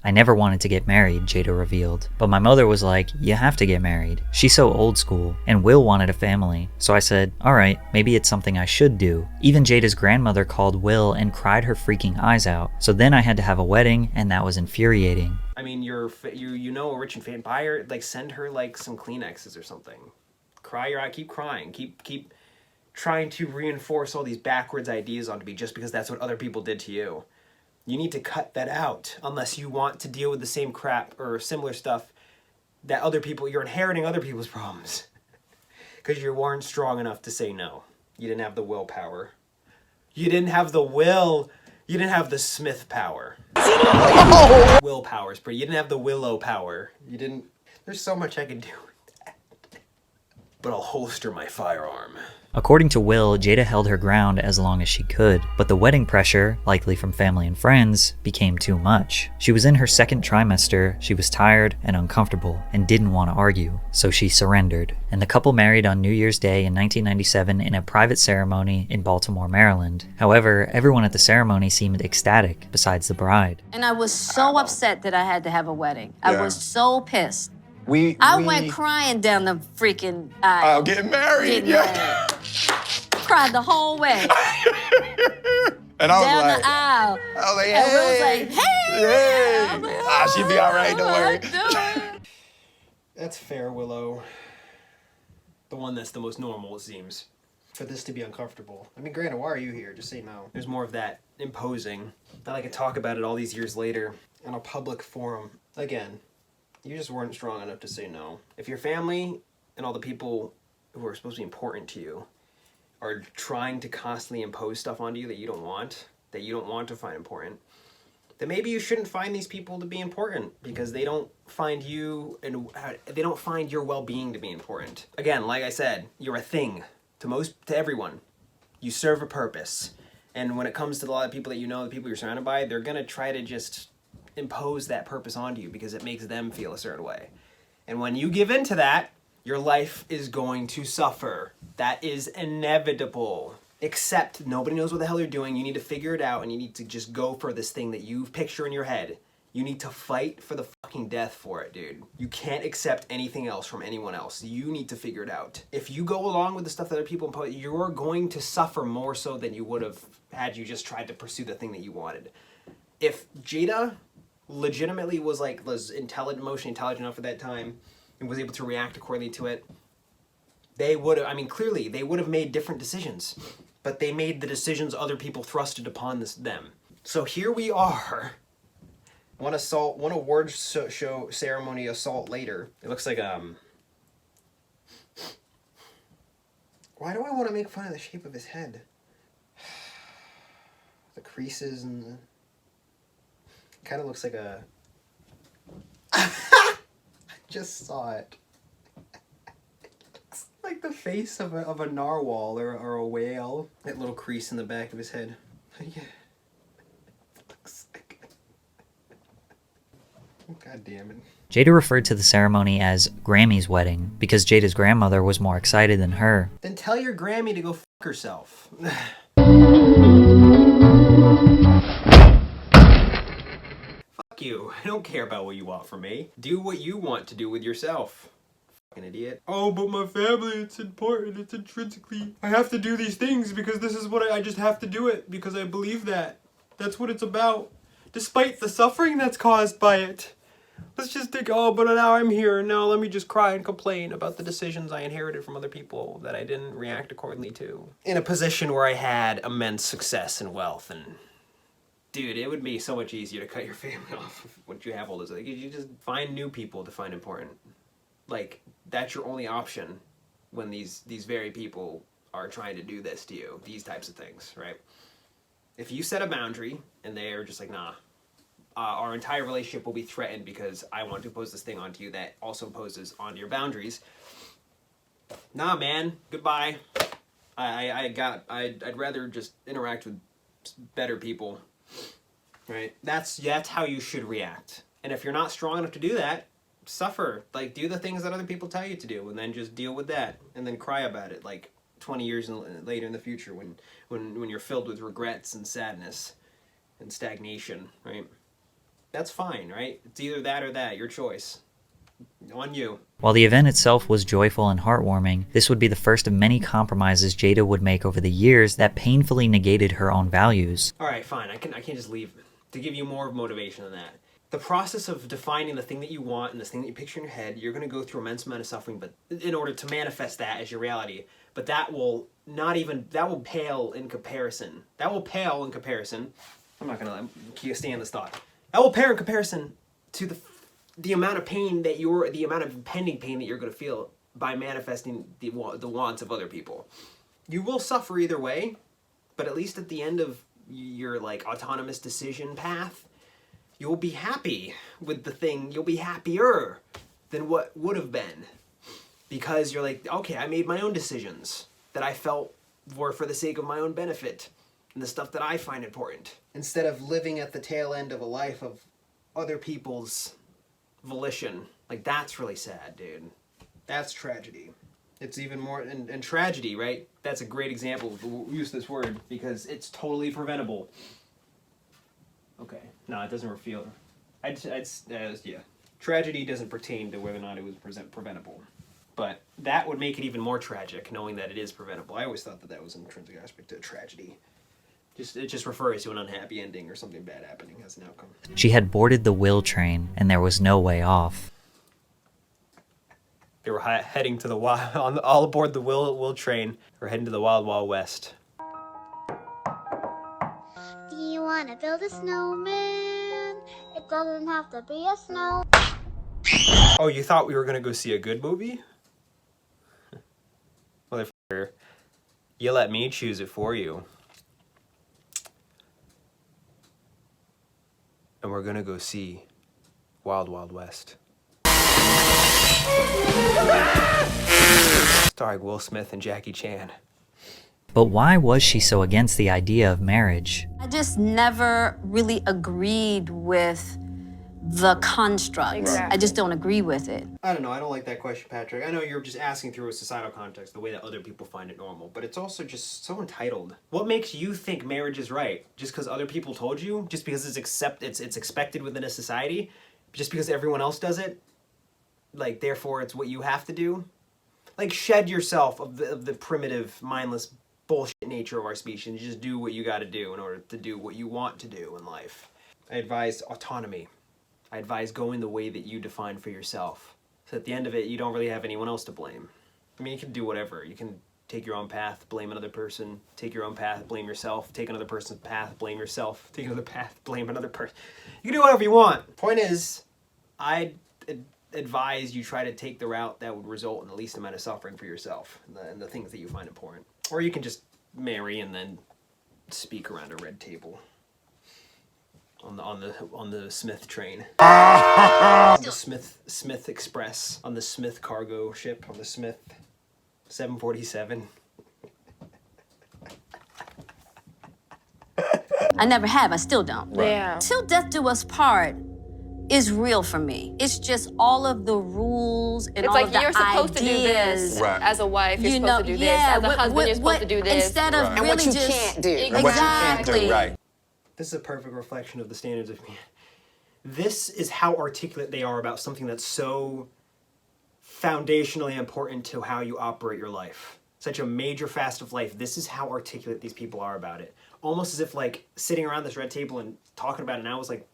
I never wanted to get married, Jada revealed, but my mother was like, you have to get married. She's so old school, and Will wanted a family. So I said, alright, maybe it's something I should do. Even Jada's grandmother called Will and cried her freaking eyes out. So then I had to have a wedding, and that was infuriating. I mean, you know a rich and famous, buy her, like, send her, like, some Kleenexes or something. Cry your eye, keep crying, keep trying to reinforce all these backwards ideas onto me just because that's what other people did to you. You need to cut that out unless you want to deal with the same crap or similar stuff that other people, you're inheriting other people's problems. Because you weren't strong enough to say no. You didn't have the willpower. You didn't have the will. You didn't have the Smith power. Willpower is pretty. You didn't have the Willow power. You didn't. There's so much I could do with that. But I'll holster my firearm. According to Will, Jada held her ground as long as she could, but the wedding pressure, likely from family and friends, became too much. She was in her second trimester, she was tired and uncomfortable, and didn't want to argue, so she surrendered. And the couple married on New Year's Day in 1997 in a private ceremony in Baltimore, Maryland. However, everyone at the ceremony seemed ecstatic, besides the bride. And I was so upset that I had to have a wedding. I was so pissed. I went crying down the freaking aisle. Getting married. Married. Cried the whole way. And I was down like, the aisle. I was like, And Will's like, hey! I was like, she'll be all right, don't worry. That's fair, Willow. The one that's the most normal, it seems. For this to be uncomfortable. I mean, granted, why are you here? Just say no. There's more of that imposing. That I can talk about it all these years later in a public forum. Again, you just weren't strong enough to say no. If your family and all the people who are supposed to be important to you are trying to constantly impose stuff onto you that you don't want to find important, then maybe you shouldn't find these people to be important because they don't find you and they don't find your well-being to be important. Again, like I said, you're a thing to everyone. You serve a purpose. And when it comes to a lot of people that you know, the people you're surrounded by, they're gonna try to just impose that purpose onto you because it makes them feel a certain way. And when you give in to that, your life is going to suffer. That is inevitable. Except nobody knows what the hell you're doing. You need to figure it out and you need to just go for this thing that you picture in your head. You need to fight for the fucking death for it, dude. You can't accept anything else from anyone else. You need to figure it out. If you go along with the stuff that other people impose, you're going to suffer more so than you would have had you just tried to pursue the thing that you wanted. If Jada legitimately was intelligent, emotionally intelligent enough at that time and was able to react accordingly to it, they would have, clearly, they would have made different decisions. But they made the decisions other people thrusted upon them. So here we are. One award show ceremony assault later. It looks like, why do I want to make fun of the shape of his head? The creases and the... kind of looks like a... I just saw it. It's like the face of a narwhal or a whale. That little crease in the back of his head. Yeah. Looks like... God damn it. Jada referred to the ceremony as Grammy's wedding because Jada's grandmother was more excited than her. Then tell your Grammy to go fuck herself. You. I don't care about what you want from me. Do what you want to do with yourself. Fucking idiot. Oh, but my family, it's important. It's intrinsically... I have to do these things because this is what I just have to do it because I believe that. That's what it's about. Despite the suffering that's caused by it. Let's just think, oh, but now I'm here. Now let me just cry and complain about the decisions I inherited from other people that I didn't react accordingly to. In a position where I had immense success and wealth and... Dude, it would be so much easier to cut your family off once you have all this. You just find new people to find important. Like, that's your only option when these very people are trying to do this to you. These types of things, right? If you set a boundary and they're just like, nah, our entire relationship will be threatened because I want to impose this thing onto you that also imposes onto your boundaries. Nah, man, goodbye. I'd rather just interact with better people. Right? That's how you should react. And if you're not strong enough to do that, suffer. Like, do the things that other people tell you to do, and then just deal with that, and then cry about it, like 20 years later in the future when you're filled with regrets and sadness and stagnation, right? That's fine, right? It's either that or that, your choice. On you. While the event itself was joyful and heartwarming, this would be the first of many compromises Jada would make over the years that painfully negated her own values. Alright, fine, I can't just leave to give you more motivation than that. The process of defining the thing that you want and the thing that you picture in your head, you're going to go through immense amount of suffering, but in order to manifest that as your reality. But that will pale in comparison. That will pale in comparison. I'm not going to stay in this thought. That will pale in comparison to the amount of pain the amount of impending pain that you're going to feel by manifesting the wants of other people. You will suffer either way, but at least at the end of your like autonomous decision path, you'll be happy with the thing. You'll be happier than what would have been, because you're like, okay, I made my own decisions that I felt were for the sake of my own benefit and the stuff that I find important, instead of living at the tail end of a life of other people's volition. Like, that's really sad, dude. That's tragedy. It's even more, and tragedy, right? That's a great example of the use of this word, because it's totally preventable. Okay. No, it doesn't feel. Yeah. Tragedy doesn't pertain to whether or not it was preventable. But that would make it even more tragic, knowing that it is preventable. I always thought that was an intrinsic aspect of tragedy. It just refers to an unhappy ending or something bad happening as an outcome. She had boarded the Will train, and there was no way off. They were heading to the all aboard the Will train. They were heading to the Wild Wild West. Do you want to build a snowman? It doesn't have to be a snow. Oh, you thought we were gonna go see a good movie? Motherfucker. You let me choose it for you. And we're gonna go see Wild Wild West. Starring Will Smith and Jackie Chan. But why was she so against the idea of marriage? I just never really agreed with the construct. Exactly. I just don't agree with it. I don't know, I don't like that question, Patrick. I know you're just asking through a societal context, the way that other people find it normal, but it's also just so entitled. What makes you think marriage is right? Just because other people told you? Just because it's expected within a society? Just because everyone else does it? Like, therefore it's what you have to do? Like, shed yourself of the primitive, mindless bullshit nature of our species and just do what you gotta do in order to do what you want to do in life. I advise autonomy. I advise going the way that you define for yourself. So at the end of it, you don't really have anyone else to blame. I mean, you can do whatever. You can take your own path, blame another person. Take your own path, blame yourself. Take another person's path, blame yourself. Take another path, blame another person. You can do whatever you want. Point is, I'd advise you try to take the route that would result in the least amount of suffering for yourself and the things that you find important. Or you can just marry and then speak around a red table. On the Smith train. On the Smith Express. On the Smith cargo ship. On the Smith 747. I never have, I still don't. Yeah. Till death do us part is real for me. It's just all of the rules and It's all like of the you're supposed to do ideas. this Right. as a wife. You're You supposed know, to do this yeah, as a husband. You're supposed to do this. Instead of Right. really And what you just can't do. And what you can't do, exactly. right. This is a perfect reflection of the standards of me. This is how articulate they are about something that's so foundationally important to how you operate your life. Such a major facet of life. This is how articulate these people are about it. Almost as if like sitting around this red table and talking about it now was like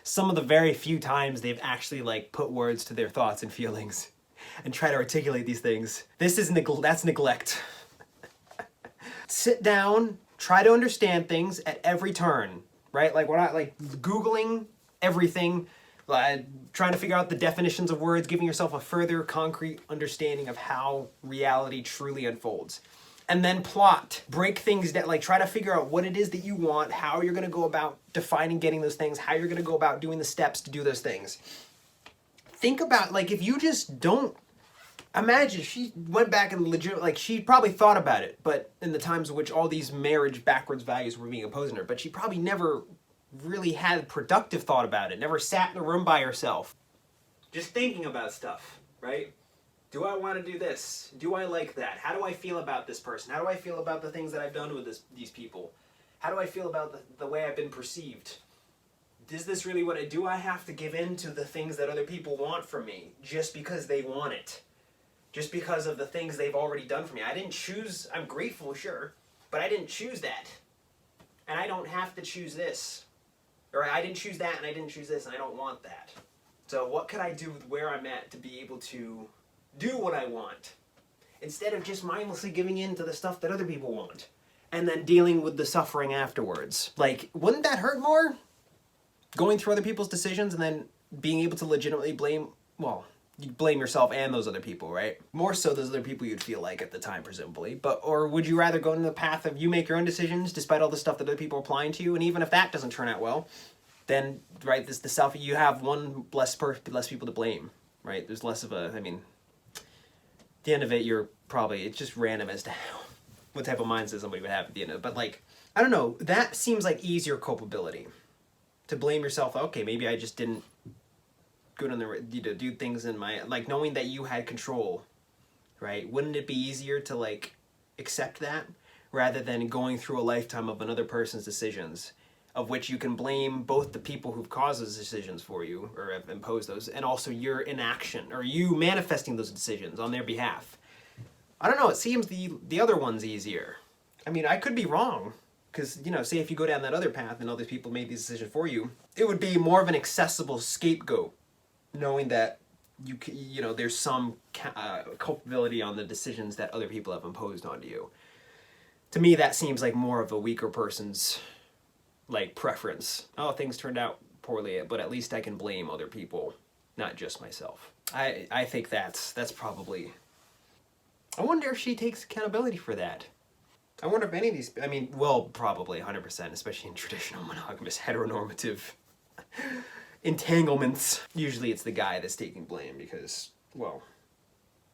some of the very few times they've actually like put words to their thoughts and feelings and try to articulate these things. This is that's neglect. Sit down, try to understand things at every turn, right? Like when I like Googling everything, trying to figure out the definitions of words, giving yourself a further concrete understanding of how reality truly unfolds. And then plot, break things down, like try to figure out what it is that you want, how you're gonna go about defining getting those things, how you're gonna go about doing the steps to do those things. Think about, like, if you just don't, imagine she went back and legit, like, she probably thought about it, but in the times in which all these marriage backwards values were being imposed on her, but she probably never really had productive thought about it, never sat in a room by herself. Just thinking about stuff, right? Do I want to do this? Do I like that? How do I feel about this person? How do I feel about the things that I've done with these people? How do I feel about the way I've been perceived? is this really what I do? I have to give in to the things that other people want from me just because they want it. Just because of the things they've already done for me. I didn't choose, I'm grateful, sure, but I didn't choose that. And I don't have to choose this. Or I didn't choose that and I didn't choose this and I don't want that. So what could I do with where I'm at to be able to do what I want? Instead of just mindlessly giving in to the stuff that other people want. And then dealing with the suffering afterwards. Like, wouldn't that hurt more? Going through other people's decisions and then being able to legitimately blame, well, you blame yourself and those other people, right? More so those other people you'd feel like at the time, presumably. But, or would you rather go in the path of you make your own decisions despite all the stuff that other people are applying to you? And even if that doesn't turn out well, then, right, this the self, you have one less people to blame, right? There's less of a, I mean, at the end of it, you're probably, it's just random as to how, what type of mindset somebody would have at the end of it. But like, I don't know, that seems like easier culpability. To blame yourself, okay, maybe I just didn't go on the, do things in my, like knowing that you had control, right? Wouldn't it be easier to like accept that rather than going through a lifetime of another person's decisions, of which you can blame both the people who've caused those decisions for you or have imposed those, and also your inaction or you manifesting those decisions on their behalf. I don't know, it seems the other one's easier. I mean, I could be wrong. Because, you know, say if you go down that other path and other people made these decisions for you, it would be more of an accessible scapegoat, knowing that you know there's some culpability on the decisions that other people have imposed onto you. To me, that seems like more of a weaker person's like preference. Oh, things turned out poorly, but at least I can blame other people, not just myself. I think that's probably. I wonder if she takes accountability for that. I wonder if any of these, I mean, well, probably 100%, especially in traditional monogamous heteronormative entanglements. Usually it's the guy that's taking blame because, well,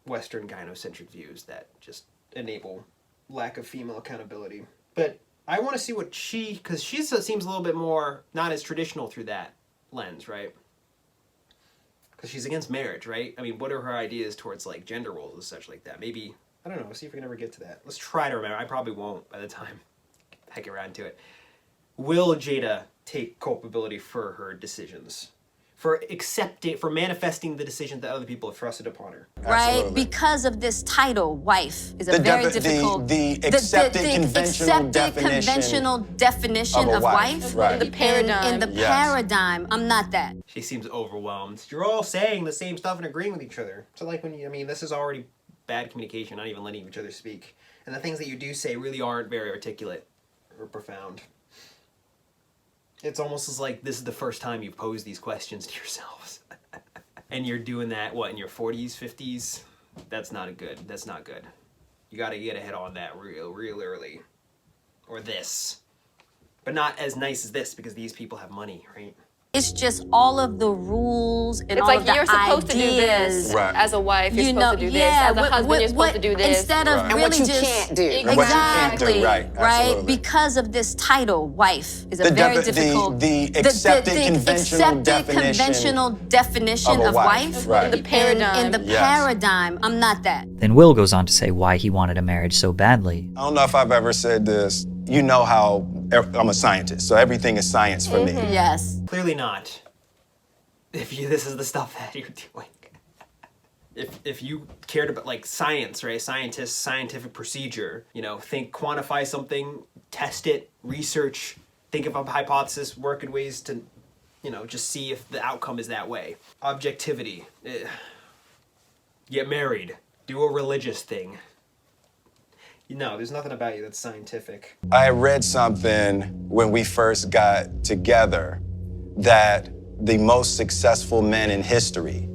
Western gynocentric views that just enable lack of female accountability. But I want to see what she, because she seems a little bit more not as traditional through that lens, right? Because she's against marriage, right? I mean, what are her ideas towards like gender roles and such like that? Maybe, I don't know, let's see if we can ever get to that. Let's try to remember. I probably won't by the time I get around to it. Will Jada take culpability for her decisions? For accepting, for manifesting the decisions that other people have thrusted upon her. Right? Absolutely. Because of this title, wife, is a very difficult... The accepted conventional definition of wife. Right. The paradigm. In the Yes. paradigm, I'm not that. She seems overwhelmed. You're all saying the same stuff and agreeing with each other. So like when you, I mean, this is already bad communication, not even letting each other speak. And the things that you do say really aren't very articulate or profound. It's almost as like this is the first time you've posed these questions to yourselves. And you're doing that, what, in your 40s, 50s? That's not good. That's not good. You gotta get ahead on that real early. Or this. But not as nice as this because these people have money, right? It's just all of the rules and It's all like of the you're supposed to do ideas. this Right. as a wife. You're You supposed know, to do this. yeah, As a husband, you're supposed to do this. Instead of Right. really And what you just can't do. And what you can't do, exactly, right, absolutely. Because of this title, wife is a The very defi- the- difficult. the accepted conventional definition of a of wife, wife. right. The paradigm. In the Yes. paradigm, I'm not that. Then Will goes on to say why he wanted a marriage so badly. I don't know if I've ever said this. You know how I'm a scientist, so everything is science for me. Yes. Clearly not. If you, this is the stuff that you're doing. If you cared about like science, right? Scientists, scientific procedure, you know, quantify something, test it, research, think of a hypothesis, work in ways to, you know, just see if the outcome is that way. Objectivity. Get married. Do a religious thing. No, there's nothing about you that's scientific. I read something when we first got together that the most successful men in history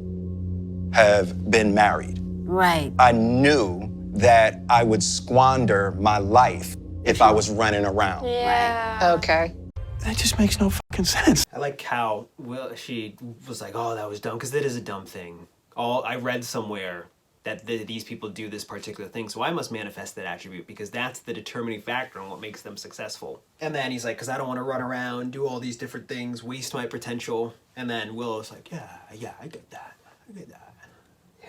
have been married. Right. I knew that I would squander my life if I was running around. Yeah. Okay. That just makes no fucking sense. I like how she was like, oh, that was dumb, because that is a dumb thing. I read somewhere that these people do this particular thing, so I must manifest that attribute because that's the determining factor on what makes them successful. And then he's like, because I don't want to run around, do all these different things, waste my potential. And then Willow's like, yeah, I get that. Yeah.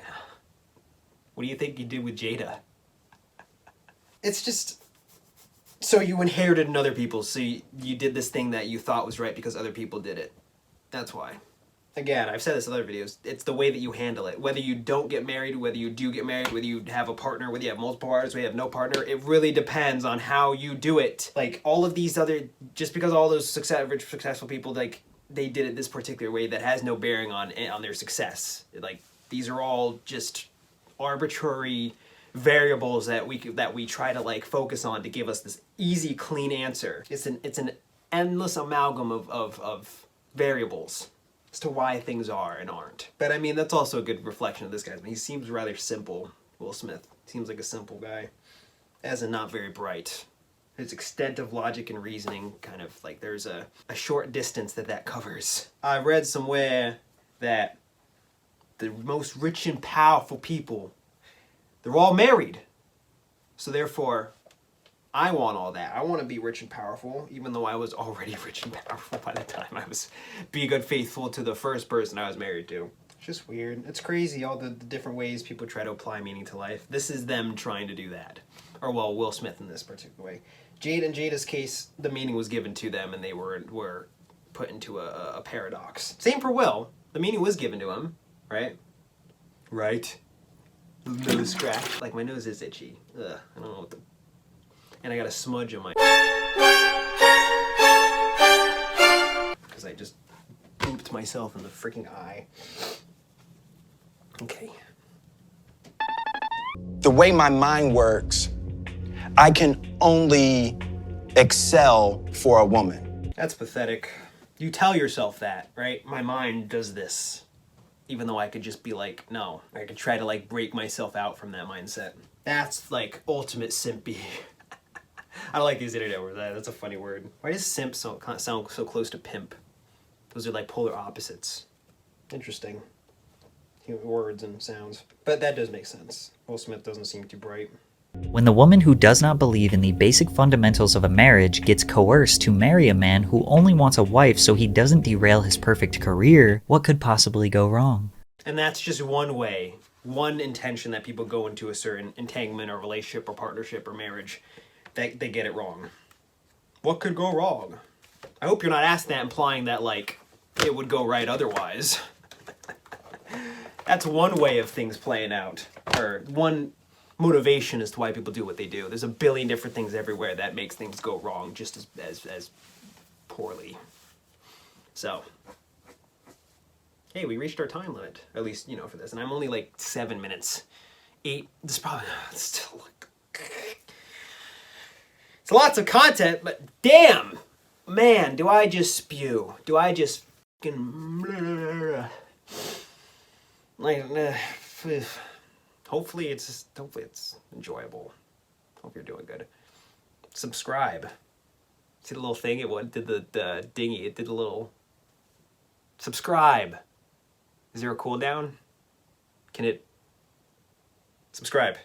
What do you think you did with Jada? It's just, So you inherited in other people's, so you did this thing that you thought was right because other people did it. That's why. Again, I've said this in other videos, it's the way that you handle it. Whether you don't get married, whether you do get married, whether you have a partner, whether you have multiple partners, whether you have no partner, it really depends on how you do it. Like, all of these other, just because all those rich, successful people, like, they did it this particular way, that has no bearing on their success. Like, these are all just arbitrary variables that we try to, like, focus on to give us this easy, clean answer. It's an endless amalgam of variables as to why things are and aren't. But I mean, that's also a good reflection of this guy. I mean, he seems rather simple, Will Smith. Seems like a simple guy, as in not very bright. His extent of logic and reasoning, kind of like there's a short distance that covers. I read somewhere that the most rich and powerful people, they're all married. So therefore, I want all that. I want to be rich and powerful, even though I was already rich and powerful by the time I was being unfaithful to the first person I was married to. It's just weird. It's crazy, all the different ways people try to apply meaning to life. This is them trying to do that. Or, well, Will Smith in this particular way. In Jada's case, the meaning was given to them and they were put into a paradox. Same for Will. The meaning was given to him, right? Right? Nose scratch. Like, my nose is itchy. Ugh, I don't know what the... And I got a smudge on my... because I just booped myself in the freaking eye. Okay. The way my mind works, I can only excel for a woman. That's pathetic. You tell yourself that, right? My mind does this. Even though I could just be like, no. I could try to, like, break myself out from that mindset. That's, like, ultimate simpy. I don't like these internet words. That's a funny word. Why does simp sound so close to pimp? Those are like polar opposites. Interesting. Words and sounds. But that does make sense. Will Smith doesn't seem too bright. When the woman who does not believe in the basic fundamentals of a marriage gets coerced to marry a man who only wants a wife so he doesn't derail his perfect career, what could possibly go wrong? And that's just one way, one intention that people go into a certain entanglement or relationship or partnership or marriage. They get it wrong. What could go wrong? I hope you're not asking that implying that, like, it would go right otherwise. That's one way of things playing out. Or one motivation as to why people do what they do. There's a billion different things everywhere that makes things go wrong just as poorly. So, hey, we reached our time limit. At least, you know, for this. And I'm only like 7 minutes. 8. This is probably still like... It's lots of content, but damn! Man, do I just spew. Do I just fucking... Like, hopefully it's enjoyable. Hope you're doing good. Subscribe. See the little thing? It did the dingy. It did a little... Subscribe. Is there a cooldown? Can it... Subscribe.